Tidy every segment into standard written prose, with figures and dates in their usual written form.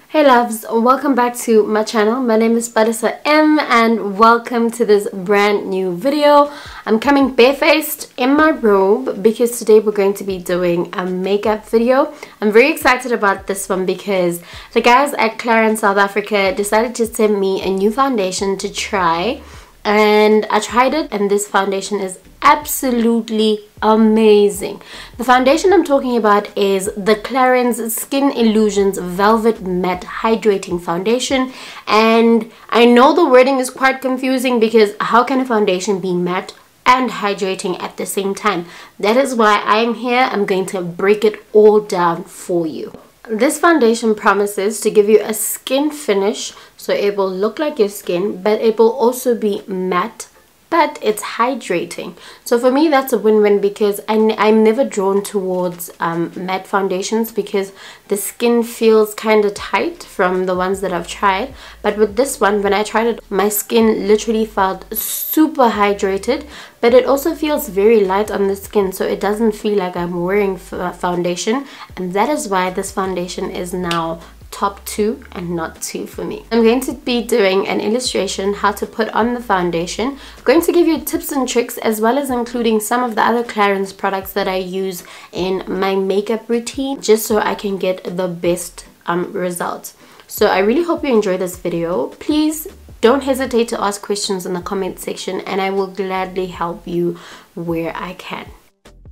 Hey loves, welcome back to my channel. My name is Palesa.inama and welcome to this brand new video. I'm coming barefaced in my robe because today we're going to be doing a makeup video. I'm very excited about this one because the guys at Clarins South Africa decided to send me a new foundation to try, and I tried it, and this foundation is absolutely amazing. The foundation I'm talking about is the Clarins Skin Illusions Velvet Matte Hydrating Foundation, and I know the wording is quite confusing because how can a foundation be matte and hydrating at the same time? That is why I'm here. I'm going to break it all down for you. This foundation promises to give you a skin finish, so it will look like your skin, but it will also be matte, but it's hydrating. So for me that's a win-win because I'm never drawn towards matte foundations because the skin feels kind of tight from the ones that I've tried. But with this one, when I tried it, my skin literally felt super hydrated, but it also feels very light on the skin, so it doesn't feel like I'm wearing foundation, and that is why this foundation is now top 2 and not 2 for me. I'm going to be doing an illustration how to put on the foundation. I'm going to give you tips and tricks as well as including some of the other Clarins products that I use in my makeup routine just so I can get the best results. So I really hope you enjoy this video. Please don't hesitate to ask questions in the comment section and I will gladly help you where I can.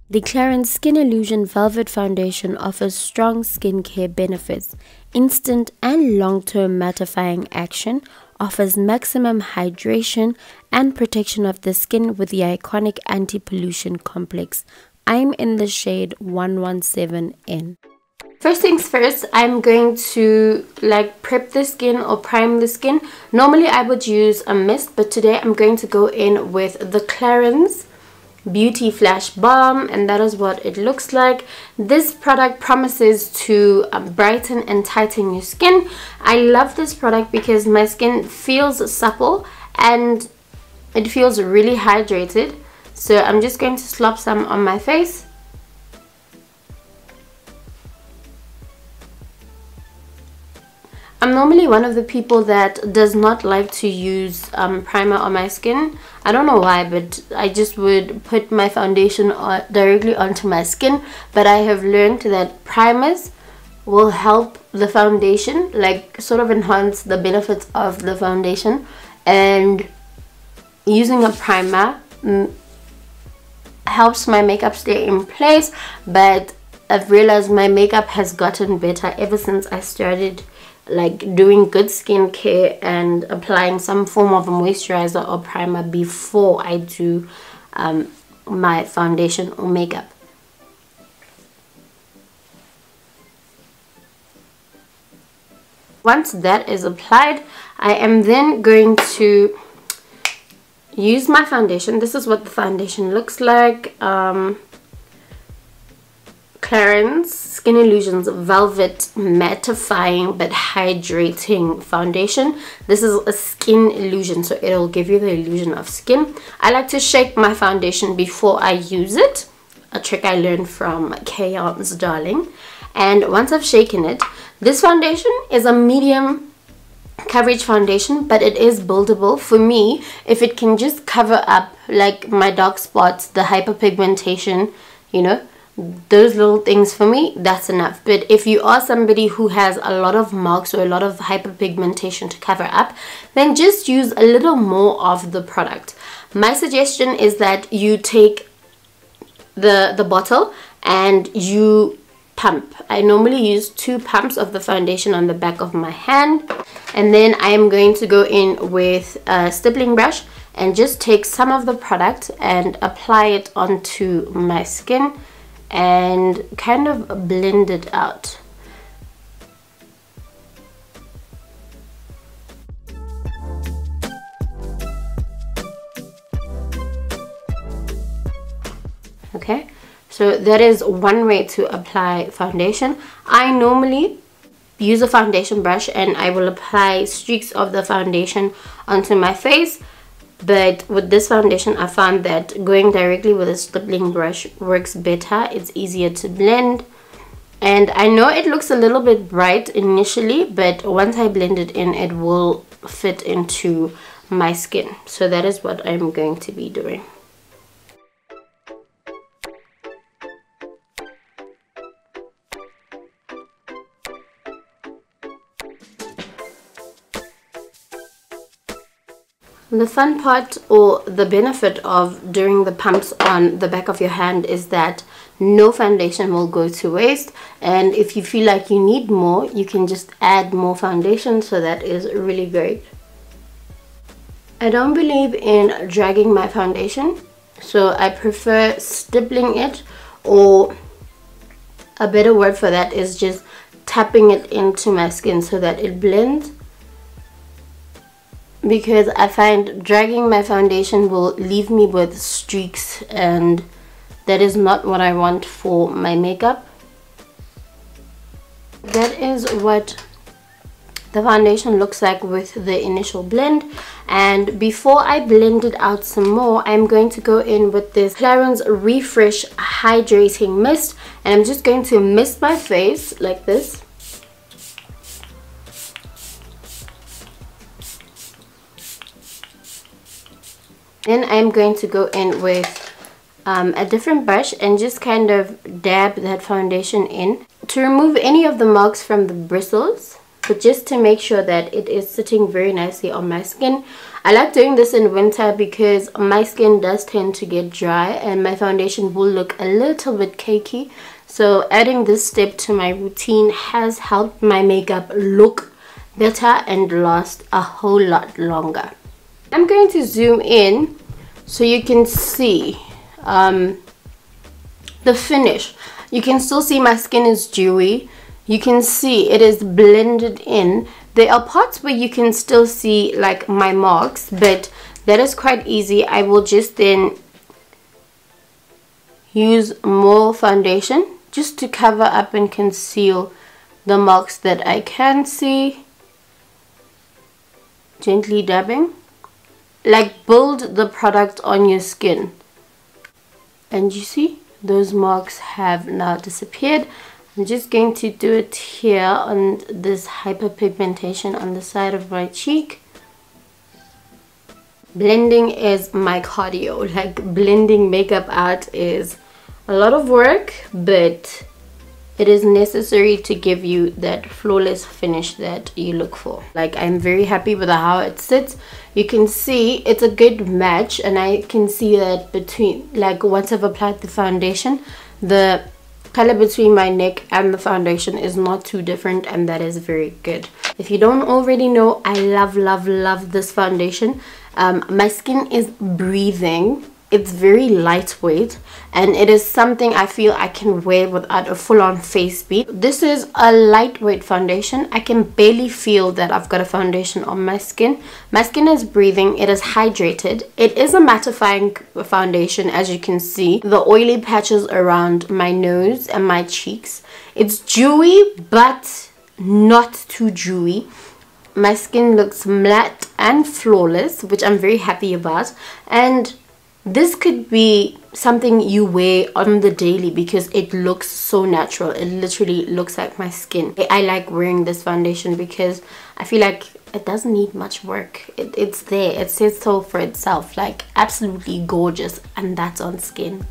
The Clarins Skin Illusion Velvet Foundation offers strong skincare benefits, instant and long-term mattifying action, offers maximum hydration and protection of the skin with the iconic anti-pollution complex. I'm in the shade 117N. First things first, I'm going to prep the skin or prime the skin. Normally I would use a mist, but today I'm going to go in with the Clarins Beauty Flash Balm, and that is what it looks like. This product promises to brighten and tighten your skin. I love this product because my skin feels supple and it feels really hydrated. So I'm just going to slop some on my face. I'm normally one of the people that does not like to use primer on my skin. I don't know why, but I just would put my foundation directly onto my skin. But I have learned that primers will help the foundation, sort of enhance the benefits of the foundation. And using a primer helps my makeup stay in place. But I've realized my makeup has gotten better ever since I started doing good skincare and applying some form of a moisturizer or primer before I do my foundation or makeup. Once that is applied, I am then going to use my foundation. This is what the foundation looks like. Clarins Skin Illusions Velvet Mattifying but Hydrating Foundation. This is a skin illusion, so it'll give you the illusion of skin. I like to shake my foundation before I use it, a trick I learned from Kayon's darling. And once I've shaken it, this foundation is a medium coverage foundation, but it is buildable. For me, if it can just cover up my dark spots, the hyperpigmentation, you know, those little things, for me that's enough. But if you are somebody who has a lot of marks or a lot of hyperpigmentation to cover up, then just use a little more of the product. My suggestion is that you take the bottle and you pump. I normally use 2 pumps of the foundation on the back of my hand, and then I am going to go in with a stippling brush and just take some of the product and apply it onto my skin and kind of blend it out. Okay, so that is one way to apply foundation. I normally use a foundation brush and I will apply streaks of the foundation onto my face. But with this foundation, I found that going directly with a stippling brush works better. It's easier to blend And I know it looks a little bit bright initially, but once I blend it in, it will fit into my skin. So that is what I'm going to be doing. The fun part, or the benefit of doing the pumps on the back of your hand, is that no foundation will go to waste, and if you feel like you need more, you can just add more foundation. So that is really great. I don't believe in dragging my foundation, so I prefer stippling it, or a better word for that is just tapping it into my skin so that it blends, because I find dragging my foundation will leave me with streaks, and that is not what I want for my makeup. That is what the foundation looks like with the initial blend. And before I blend it out some more, I'm going to go in with this Clarins Refresh Hydrating Mist, and I'm just going to mist my face like this. Then I'm going to go in with a different brush and just kind of dab that foundation in to remove any of the marks from the bristles, but just to make sure that it is sitting very nicely on my skin. I like doing this in winter because my skin does tend to get dry and my foundation will look a little bit cakey. So adding this step to my routine has helped my makeup look better and last a whole lot longer. I'm going to zoom in so you can see the finish. You can still see my skin is dewy. You can see it is blended in. There are parts where you can still see like my marks, but that is quite easy. I will just then use more foundation just to cover up and conceal the marks that I can see. Gently dabbing, like build the product on your skin, and you see those marks have now disappeared. I'm just going to do it here on this hyperpigmentation on the side of my cheek. Blending is my cardio. Like, blending makeup out is a lot of work, but it is necessary to give you that flawless finish that you look for. Like, I'm very happy with how it sits. You can see it's a good match, and I can see that between, like, once I've applied the foundation, the color between my neck and the foundation is not too different, and that is very good. If you don't already know, I love this foundation. My skin is breathing. It's very lightweight, and it is something I feel I can wear without a full-on face beat. This is a lightweight foundation. I can barely feel that I've got a foundation on my skin. My skin is breathing. It is hydrated. It is a mattifying foundation, as you can see. The oily patches around my nose and my cheeks. It's dewy, but not too dewy. My skin looks matte and flawless, which I'm very happy about. And this could be something you wear on the daily because it looks so natural. It literally looks like my skin. I like wearing this foundation because I feel like it doesn't need much work. It's there. It says so for itself. Like, absolutely gorgeous, and that's on skin.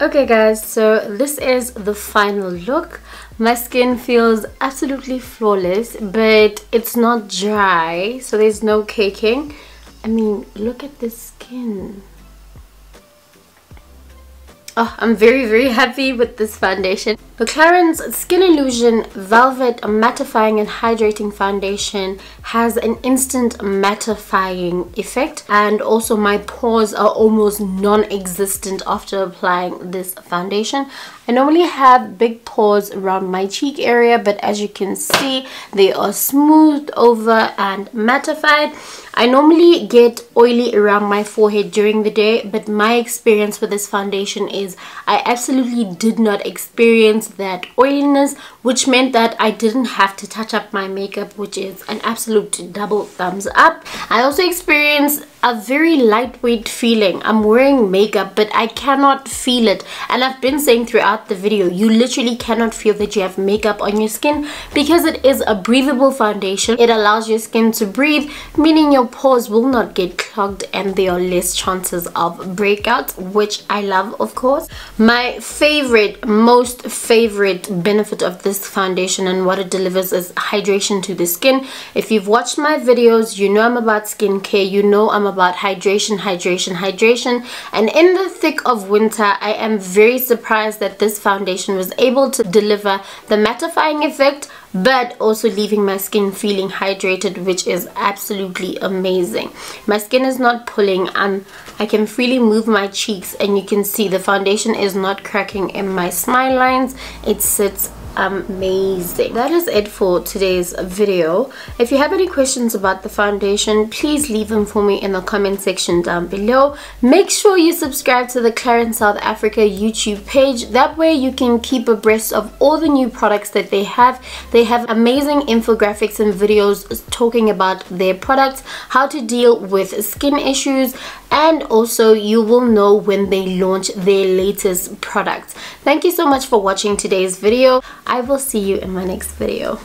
Okay guys, so this is the final look. My skin feels absolutely flawless, but it's not dry, so there's no caking. I mean, look at this skin. Oh, I'm very happy with this foundation. The Clarins Skin Illusion Velvet Mattifying and Hydrating Foundation has an instant mattifying effect, and also my pores are almost non-existent after applying this foundation. I normally have big pores around my cheek area, but as you can see, they are smoothed over and mattified. I normally get oily around my forehead during the day, but my experience with this foundation is I absolutely did not experience that oiliness, which meant that I didn't have to touch up my makeup, which is an absolute double thumbs up. I also experienced a very lightweight feeling. I'm wearing makeup, but I cannot feel it, and I've been saying throughout the video, you literally cannot feel that you have makeup on your skin because it is a breathable foundation. It allows your skin to breathe, meaning your pores will not get clogged and there are less chances of breakouts, which I love, of course. My most favorite benefit of this foundation and what it delivers is hydration to the skin. If you've watched my videos, you know I'm about skincare, you know I'm about hydration, and in the thick of winter, I am very surprised that this foundation was able to deliver the mattifying effect, but also leaving my skin feeling hydrated, which is absolutely amazing. My skin is not pulling, I can freely move my cheeks, and you can see the foundation is not cracking in my smile lines. It sits amazing. That is it for today's video. If you have any questions about the foundation, please leave them for me in the comment section down below. Make sure you subscribe to the Clarins South Africa YouTube page. That way you can keep abreast of all the new products that they have. They have amazing infographics and videos talking about their products, how to deal with skin issues, and also you will know when they launch their latest products. Thank you so much for watching today's video. I will see you in my next video.